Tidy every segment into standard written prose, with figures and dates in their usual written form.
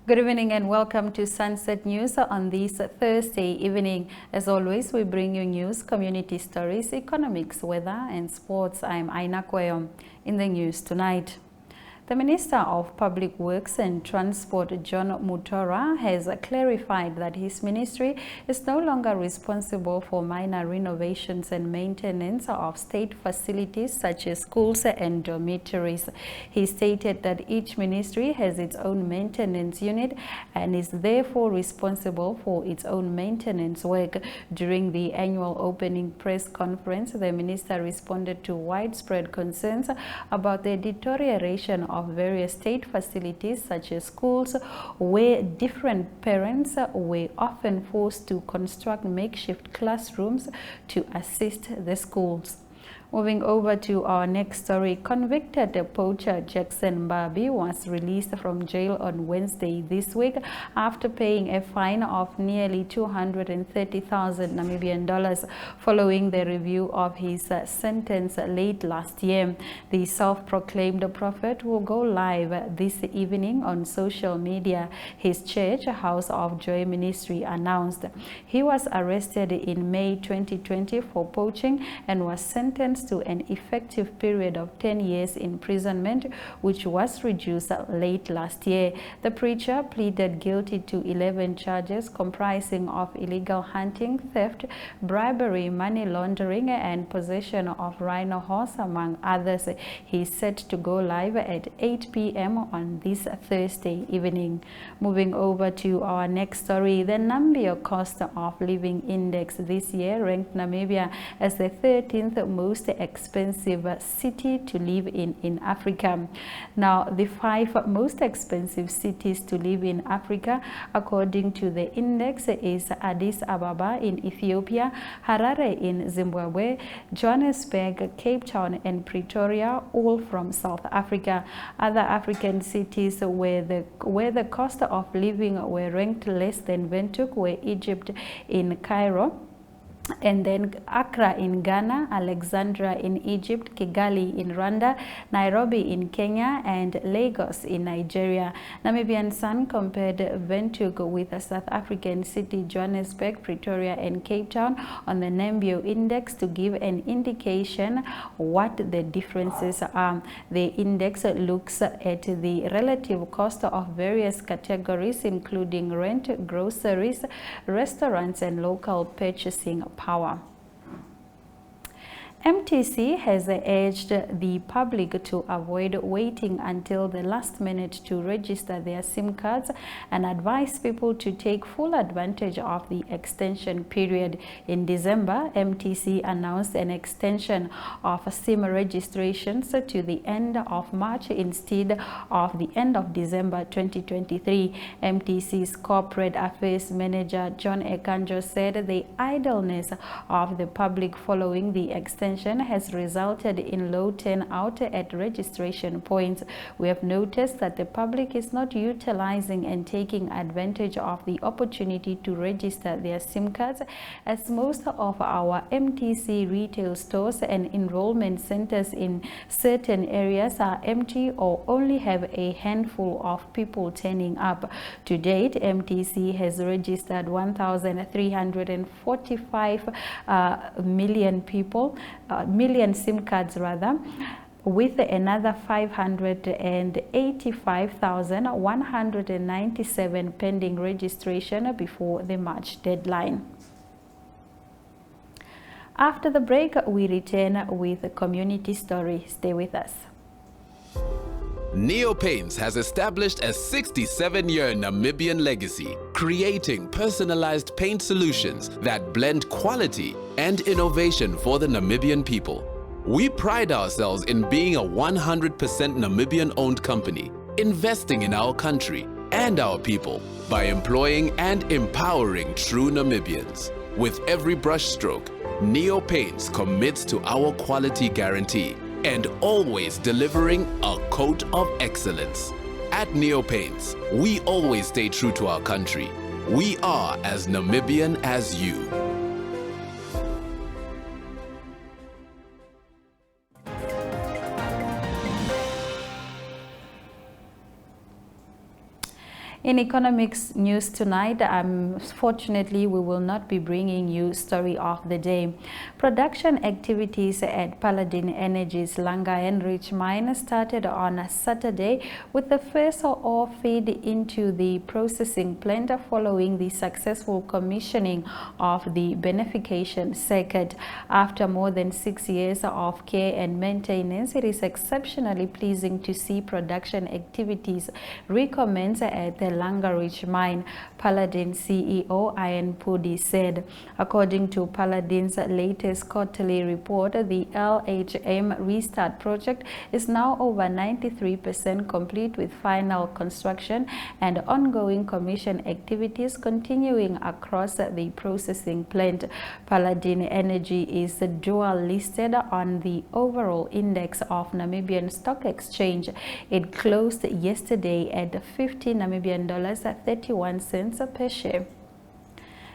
Good evening and welcome to Sunset News on this Thursday evening. As always, we bring you news, community stories, economics, weather and sports. I'm Aina Kweo. In the news tonight, the Minister of Public Works and Transport, John Mutora, has clarified that his ministry is no longer responsible for minor renovations and maintenance of state facilities such as schools and dormitories. He stated that each ministry has its own maintenance unit and is therefore responsible for its own maintenance work. During the annual opening press conference, the minister responded to widespread concerns about the deterioration of various state facilities such as schools, where different parents were often forced to construct makeshift classrooms to assist the schools. Moving over to our next story, convicted poacher Jackson Mbabi was released from jail on Wednesday this week after paying a fine of nearly 230,000 Namibian dollars following the review of his sentence late last year. The self-proclaimed prophet will go live this evening on social media, his church, House of Joy Ministry, announced. He was arrested in May 2020 for poaching and was sentenced to an effective period of 10 years imprisonment, which was reduced late last year. The preacher pleaded guilty to 11 charges comprising of illegal hunting, theft, bribery, money laundering, and possession of rhino horse, among others. He is set to go live at 8 p.m. on this Thursday evening. Moving over to our next story, the Nambia Cost of Living Index this year ranked Namibia as the 13th most expensive city to live in Africa. Now, the 5 most expensive cities to live in Africa, according to the index, is Addis Ababa in Ethiopia, Harare in Zimbabwe, Johannesburg, Cape Town, and Pretoria, all from South Africa. Other African cities where the cost of living were ranked less than Windhoek were Egypt in Cairo, and then Accra in Ghana, Alexandria in Egypt, Kigali in Rwanda, Nairobi in Kenya, and Lagos in Nigeria. Namibian Sun compared Windhoek with a South African city, Johannesburg, Pretoria, and Cape Town on the Nambio Index to give an indication what the differences are. The index looks at the relative cost of various categories, including rent, groceries, restaurants, and local purchasing power. MTC has urged the public to avoid waiting until the last minute to register their SIM cards and advise people to take full advantage of the extension period. In December, MTC announced an extension of SIM registrations to the end of March instead of the end of December 2023. MTC's corporate affairs manager John Ekanjo said the idleness of the public following the extension has resulted in low turnout at registration points. We have noticed that the public is not utilizing and taking advantage of the opportunity to register their SIM cards, as most of our MTC retail stores and enrollment centers in certain areas are empty or only have a handful of people turning up. To date, MTC has registered 1,345 million SIM cards with another 585,197 pending registration before the March deadline. After the break, we return with a community story. Stay with us. Neo Paints has established a 67-year Namibian legacy, creating personalized paint solutions that blend quality and innovation for the Namibian people. We pride ourselves in being a 100% Namibian-owned company, investing in our country and our people by employing and empowering true Namibians. With every brushstroke, Neo Paints commits to our quality guarantee and always delivering a coat of excellence. At Neo Paints, we always stay true to our country. We are as Namibian as you. In economics news tonight, fortunately, we will not be bringing you story of the day. Production activities at Paladin Energy's Langa Enrich mine started on Saturday with the first ore feed into the processing plant following the successful commissioning of the beneficiation circuit. After more than 6 years of care and maintenance, it is exceptionally pleasing to see production activities recommence at the Langa Ridge mine, Paladin CEO Ian Pudi said. According to Paladin's latest quarterly report, the LHM restart project is now over 93% complete, with final construction and ongoing commission activities continuing across the processing plant. Paladin Energy is dual listed on the overall index of Namibian Stock Exchange. It closed yesterday at $50.31 per share.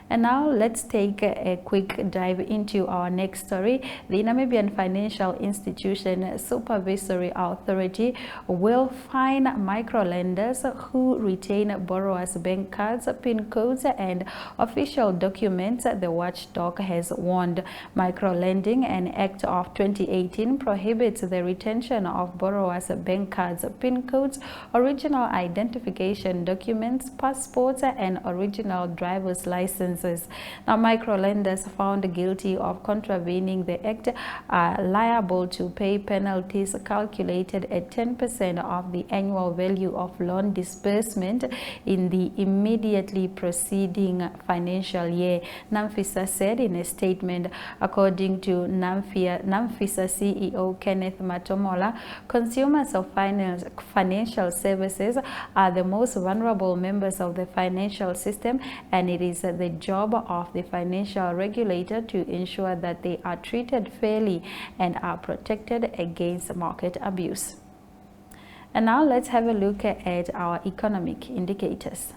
And now let's take a quick dive into our next story. The Namibian Financial Institution Supervisory Authority will fine microlenders who retain borrowers' bank cards, PIN codes, and official documents, the watchdog has warned. Microlending, an act of 2018, prohibits the retention of borrowers' bank cards, PIN codes, original identification documents, passports, and original driver's licenses. Now, microlenders found guilty of contravening the act are liable to pay penalties calculated at 10% of the annual value of loan disbursement in the immediately preceding financial year, NAMFISA said in a statement. According to NAMFISA CEO Kenneth Matomola, consumers of financial services are the most vulnerable members of the financial system, and it is the job of the financial regulator to ensure that they are treated fairly and are protected against market abuse. And now let's have a look at our economic indicators.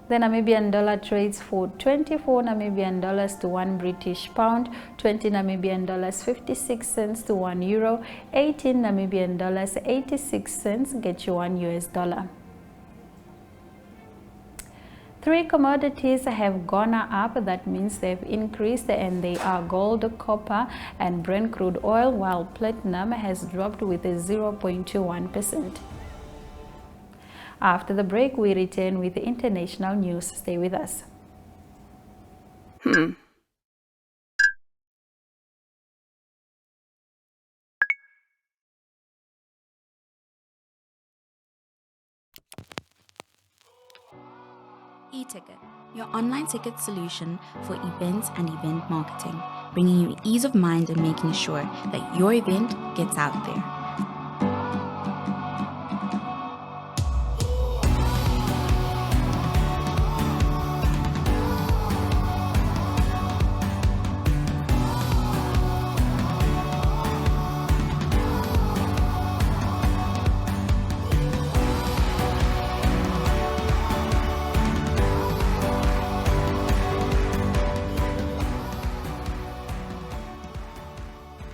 The Namibian dollar trades for 24 Namibian dollars to 1 British pound, 20 Namibian dollars 56 cents to 1 euro, 18 Namibian dollars 86 cents get you 1 US dollar. 3 commodities have gone up. That means they've increased, and they are gold, copper, and Brent crude oil, while platinum has dropped with a 0.21%. After the break, we return with the international news. Stay with us. E-Ticket, your online ticket solution for events and event marketing, bringing you ease of mind and making sure that your event gets out there.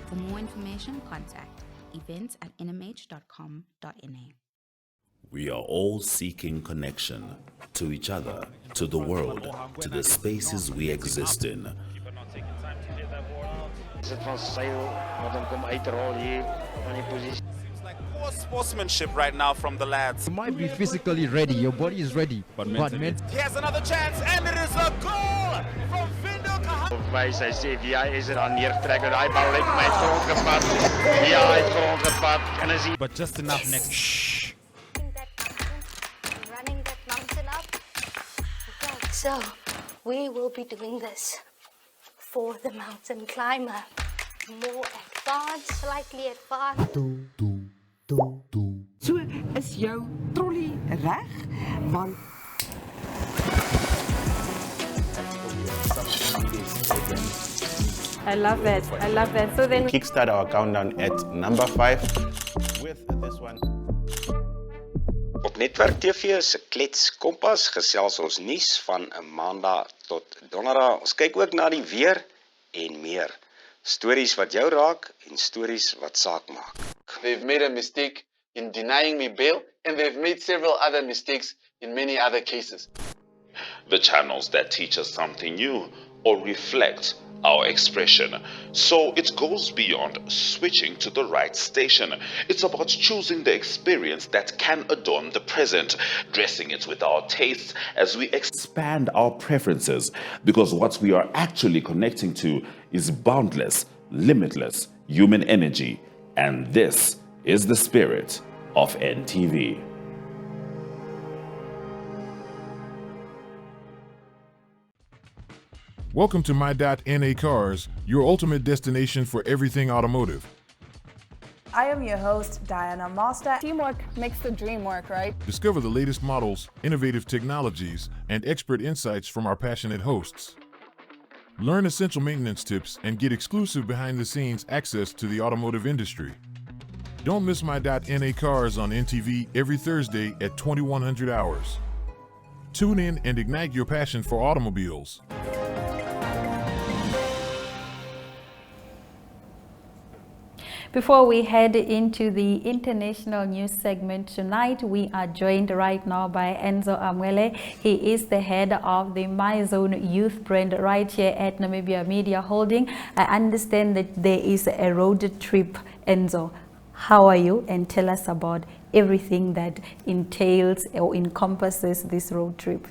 For more information, contact events@nmh.com.na. We are all seeking connection to each other, to the world, to the spaces we exist in. Poor sportsmanship right now from the lads. You might be physically ready, your body is ready, but mentally. Here's another chance, and it is a goal from Vindo Kahana. Wij zijn CVI is er aan neergetrekt en hij bal lijkt mij het grond gepakt. Ja, hij het grond gepakt. En dan zie But just enough next. Running that mountain up. Okay, so we will be doing this for the mountain climber. More advanced, slightly advanced. So is jou trolley reg? Want I love that. I love that. So then Kickstart our countdown at number 5 with this one. Op Netwerk TV se Klets Kompas gesels ons nuus van 'n Maandag tot Donderdag. Ons kyk ook na die weer en meer. Stories wat jou raak en stories wat saak maak. They've made a mistake in denying me bail, and they've made several other mistakes in many other cases. The channels that teach us something new or reflect our expression. So it goes beyond switching to the right station. It's about choosing the experience that can adorn the present, dressing it with our tastes as we expand our preferences, because what we are actually connecting to is boundless, limitless human energy. And this is the spirit of NTV. Welcome to My.NA Cars, your ultimate destination for everything automotive. I am your host, Diana Master. Teamwork makes the dream work, right? Discover the latest models, innovative technologies, and expert insights from our passionate hosts. Learn essential maintenance tips and get exclusive behind-the-scenes access to the automotive industry. Don't miss My.NA Cars on NTV every Thursday at 2100 hours. Tune in and ignite your passion for automobiles. Before we head into the international news segment tonight, we are joined right now by Enzo Amwele. He is the head of the MyZone youth brand right here at Namibia Media Holding. I understand that there is a road trip. Enzo, how are you? And tell us about everything that entails or encompasses this road trip.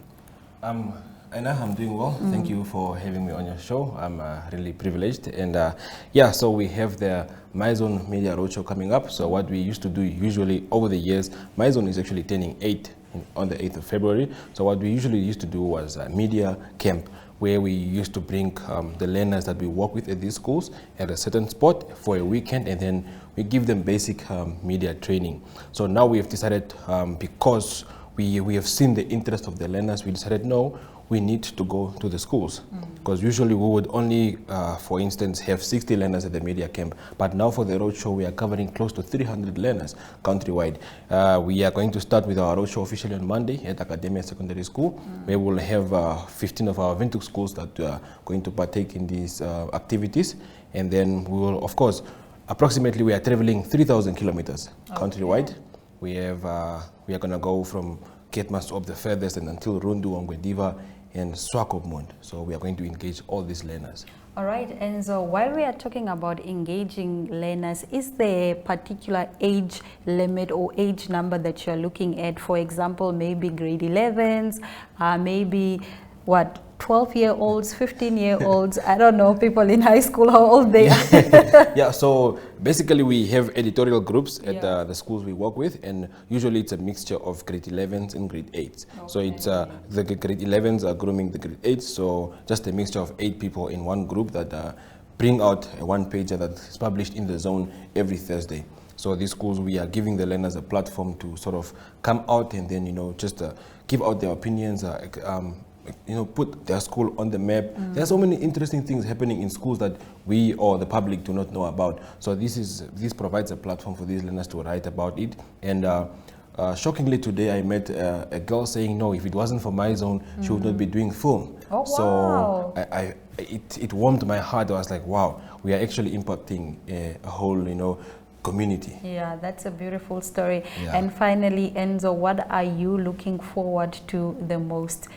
Anna, I'm doing well. Thank you for having me on your show. I'm really privileged. And yeah, so we have the MyZone Media Roadshow coming up. So what we used to do usually over the years, MyZone is actually turning 8 on the 8th of February. So what we usually used to do was a media camp, where we used to bring the learners that we work with at these schools at a certain spot for a weekend, and then we give them basic media training. So now we have decided, because we have seen the interest of the learners, we decided, no, we need to go to the schools, because usually we would only, for instance, have 60 learners at the media camp. But now for the roadshow, we are covering close to 300 learners countrywide. We are going to start with our roadshow officially on Monday at Academia Secondary School, where we'll have 15 of our Vintuk schools that are going to partake in these activities. And then we will, of course, approximately we are traveling 3,000 kilometers countrywide. We are going to go from Keetmanstorp up the furthest and until Rundu, Ongwediva, and Swakopmund. So we are going to engage all these learners. All right, and so while we are talking about engaging learners, is there a particular age limit or age number that you're looking at? For example, maybe grade 11s, maybe what, 12-year-olds, 15-year-olds, I don't know, people in high school, how old they are. Yeah, so basically we have editorial groups at the schools we work with, and usually it's a mixture of grade 11s and grade 8s. Okay. So it's the grade 11s are grooming the grade 8s, so just a mixture of 8 people in one group that bring out a one-pager that is published in the zone every Thursday. So these schools, we are giving the learners a platform to sort of come out and then, just give out their opinions, put their school on the map. There are so many interesting things happening in schools that we or the public do not know about. So this provides a platform for these learners to write about it. And shockingly today I met a girl saying, no, if it wasn't for MyZone, she would not be doing film. Oh, so wow. It warmed my heart. I was like, wow, we are actually impacting a whole, community. Yeah, that's a beautiful story. Yeah. And finally, Enzo, what are you looking forward to the most?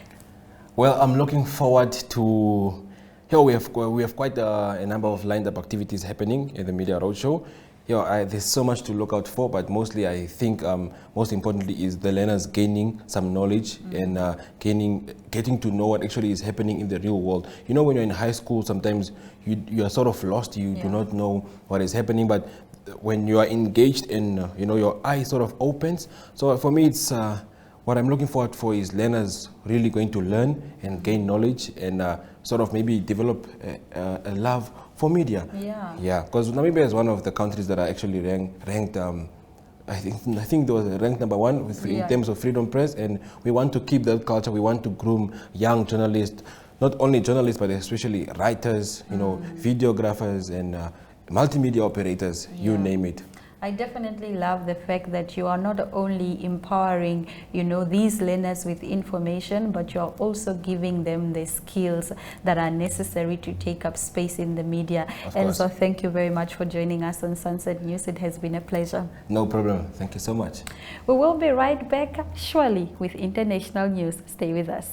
Well, I'm looking forward to, we have quite a number of lined up activities happening in the Media Roadshow. There's so much to look out for, but mostly I think most importantly is the learners gaining some knowledge and getting to know what actually is happening in the real world. When you're in high school, sometimes you are sort of lost, you do not know what is happening, but when you are engaged and your eye sort of opens. So for me, it's what I'm looking forward for is learners really going to learn and gain knowledge and sort of maybe develop a love for media. Yeah, because Namibia is one of the countries that are actually ranked. I think there was ranked #1 in terms of freedom press, and we want to keep that culture. We want to groom young journalists, not only journalists but especially writers, videographers and multimedia operators. You name it. I definitely love the fact that you are not only empowering, these learners with information, but you are also giving them the skills that are necessary to take up space in the media. And so thank you very much for joining us on Sunset News. It has been a pleasure. No problem. Thank you so much. We will be right back shortly with international news. Stay with us.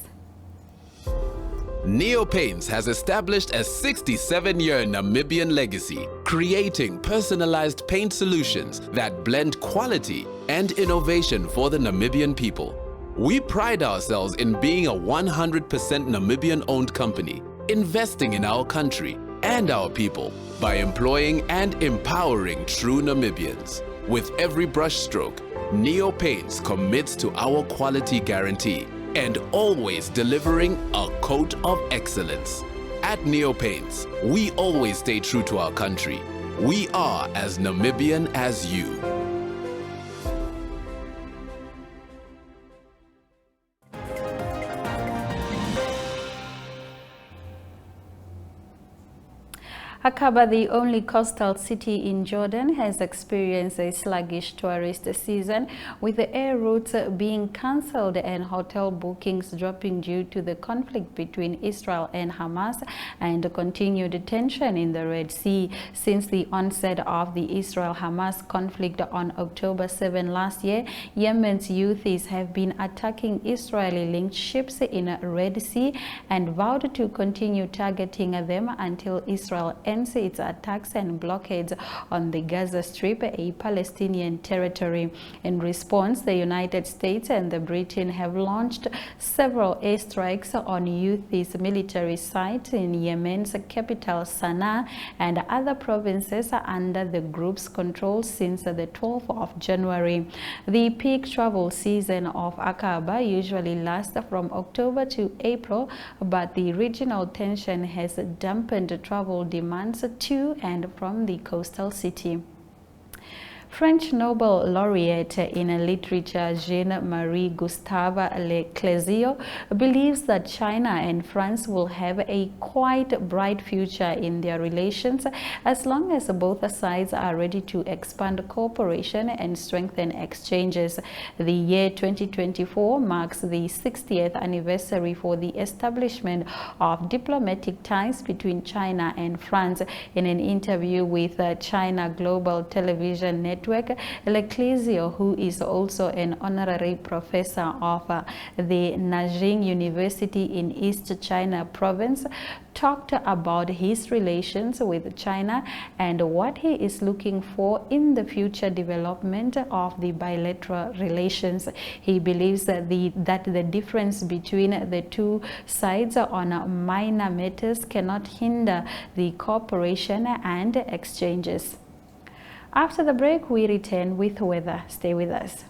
Neo Paints has established a 67-year Namibian legacy, creating personalized paint solutions that blend quality and innovation for the Namibian people. We pride ourselves in being a 100% Namibian-owned company, investing in our country and our people by employing and empowering true Namibians. With every brushstroke, Neo Paints commits to our quality guarantee and always delivering a coat of excellence. At Neo Paints, we always stay true to our country. We are as Namibian as you. Aqaba, the only coastal city in Jordan, has experienced a sluggish tourist season, with the air routes being cancelled and hotel bookings dropping due to the conflict between Israel and Hamas and continued tension in the Red Sea. Since the onset of the Israel-Hamas conflict on October 7 last year, Yemen's Houthis have been attacking Israeli-linked ships in the Red Sea and vowed to continue targeting them until Israel ends its attacks and blockades on the Gaza Strip, a Palestinian territory. In response, the United States and Britain have launched several airstrikes on Houthis military sites in Yemen's capital Sana'a and other provinces under the group's control since the 12th of January. The peak travel season of Aqaba usually lasts from October to April, but the regional tension has dampened travel demands to and from the coastal city. French Nobel laureate in literature Jean-Marie Gustave Leclerc believes that China and France will have a quite bright future in their relations as long as both sides are ready to expand cooperation and strengthen exchanges. The year 2024 marks the 60th anniversary for the establishment of diplomatic ties between China and France. In an interview with China Global Television Network, Leclerc, who is also an honorary professor of the Nanjing University in East China Province, talked about his relations with China and what he is looking for in the future development of the bilateral relations. He believes that the difference between the two sides on minor matters cannot hinder the cooperation and exchanges. After the break, we return with weather. Stay with us.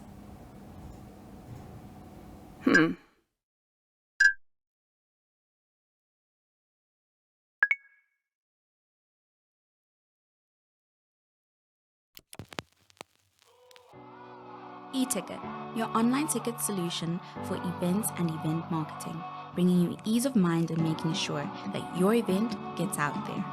E-Ticket, your online ticket solution for events and event marketing, bringing you ease of mind and making sure that your event gets out there.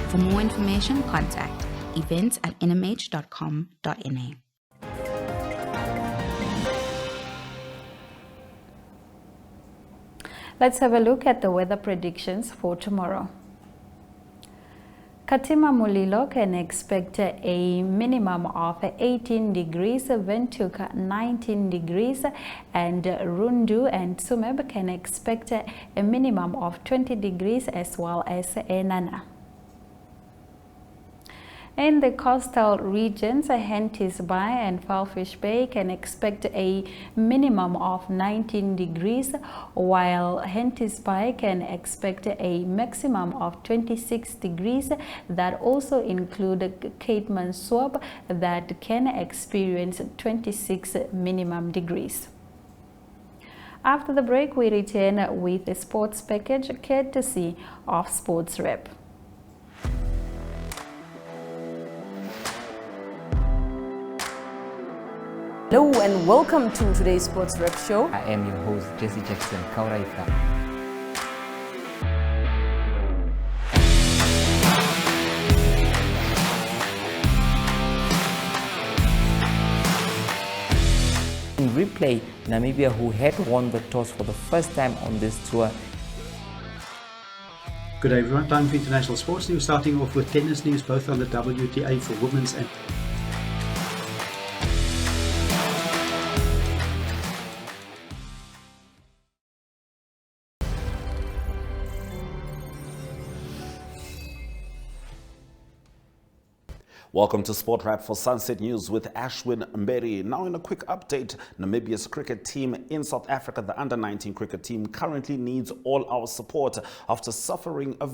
For more information, contact events@nmh.com.na. Let's have a look at the weather predictions for tomorrow. Katima Mulilo can expect a minimum of 18 degrees, Windhoek 19 degrees, and Rundu and Tsumeb can expect a minimum of 20 degrees as well as Enana. In the coastal regions, Henties Bay and Falfish Bay can expect a minimum of 19 degrees, while Henties Bay can expect a maximum of 26 degrees. That also include Cape Mansoub that can experience 26 minimum degrees. After the break, we return with a sports package courtesy of Sports Rep. Hello and welcome to today's Sports Rep Show. I am your host, Jesse Jackson Kauraika. In replay, Namibia, who had won the toss for the first time on this tour. Good day everyone, time for international sports news, starting off with tennis news, both on the WTA for women's and Welcome to Sport Wrap for Sunset News with Ashwin Mberi. Now in a quick update, Namibia's cricket team in South Africa, the under-19 cricket team, currently needs all our support after suffering a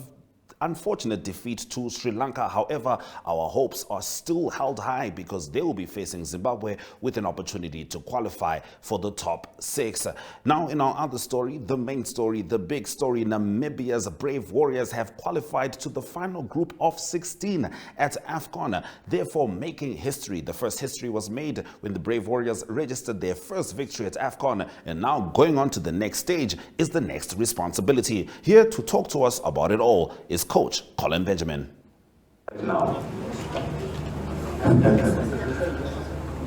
unfortunate defeat to Sri Lanka. However, our hopes are still held high because they will be facing Zimbabwe with an opportunity to qualify for the top 6. Now in our other story, the main story, the big story, Namibia's Brave Warriors have qualified to the final group of 16 at AFCON, therefore making history. The first history was made when the Brave Warriors registered their first victory at AFCON, and now going on to the next stage is the next responsibility. Here to talk to us about it all is Coach Colin Benjamin. Now,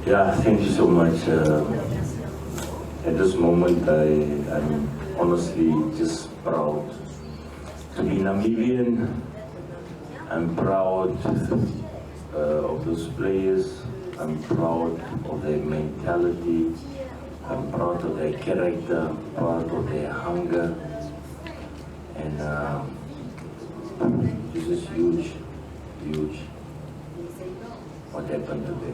yeah, thank you so much. At this moment, I'm honestly just proud to be Namibian. I'm proud of those players. I'm proud of their mentality. I'm proud of their character, proud of their hunger. And this is huge, huge, what happened today.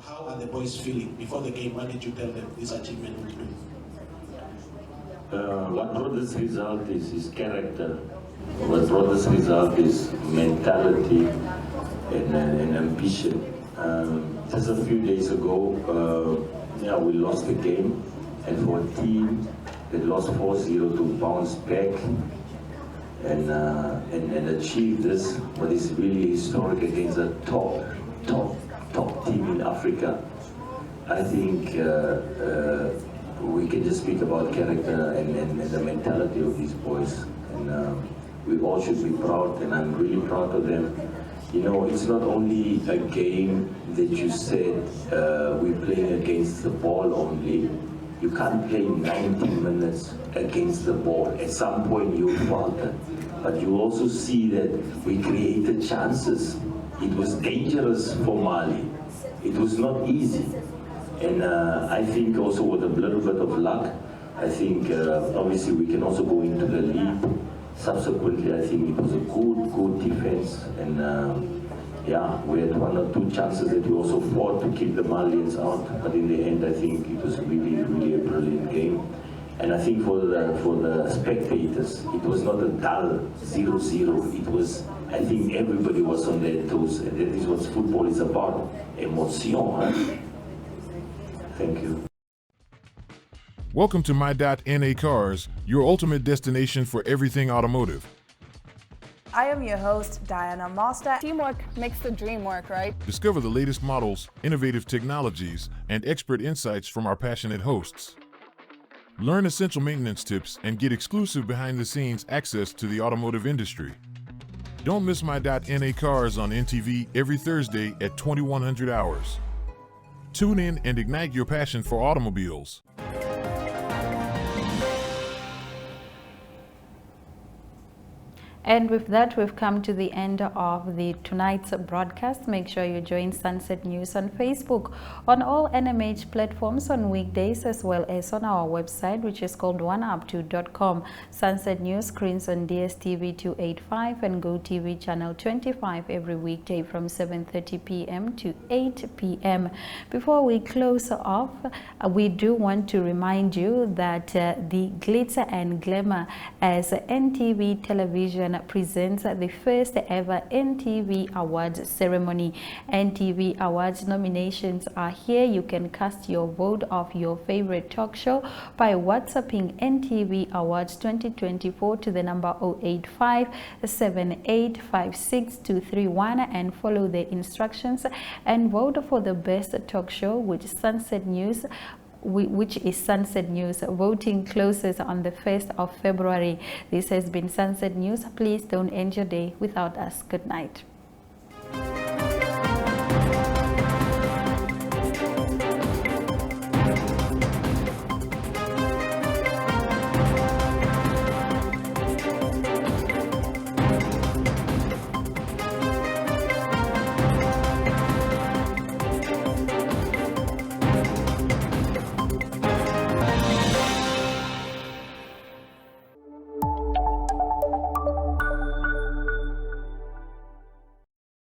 How are the boys feeling before the game? What did you tell them this achievement would do? What brought this result is character. What brought this result is mentality and ambition. Just a few days ago, yeah, we lost the game, and for a team that lost 4-0 to bounce back and achieve this, what is really historic against a top team in Africa. I think we can just speak about character and the mentality of these boys, and we all should be proud, and I'm really proud of them. You know, it's not only a game that you said we're playing against the ball only. You can't play 90 minutes against the ball. At some point you falter. But you also see that we created chances. It was dangerous for Mali. It was not easy. And I think also with a little bit of luck, I think obviously we can also go into the lead. Subsequently, I think it was a good defense. And yeah, we had 1 or 2 chances that we also fought to keep the Malians out, but in the end I think it was really a brilliant game. And I think for the spectators, it was not a dull 0-0. It was, I think everybody was on their toes, and that is what football is about, emotion. Huh? Thank you. Welcome to My.NA Cars, your ultimate destination for everything automotive. I am your host, Diana Master. Teamwork makes the dream work, right? Discover the latest models, innovative technologies, and expert insights from our passionate hosts. Learn essential maintenance tips and get exclusive behind-the-scenes access to the automotive industry. Don't miss My.NA Cars on NTV every Thursday at 2100 hours. Tune in and ignite your passion for automobiles. And with that, we've come to the end of tonight's broadcast. Make sure you join Sunset News on Facebook, on all NMH platforms on weekdays, as well as on our website, which is called Oneuptwo.com. Sunset News screens on DSTV 285 and GoTV channel 25 every weekday from 7:30 p.m. to 8 p.m. Before we close off, we do want to remind you that the Glitzer and Glamour as NTV Television presents the first ever NTV Awards ceremony. NTV Awards nominations are here. You can cast your vote of your favorite talk show by WhatsApping NTV Awards 2024 to the number 085-7856231 and follow the instructions and vote for the best talk show, which is Sunset News. Voting closes on the 1st of February. This has been Sunset News. Please don't end your day without us. Good night.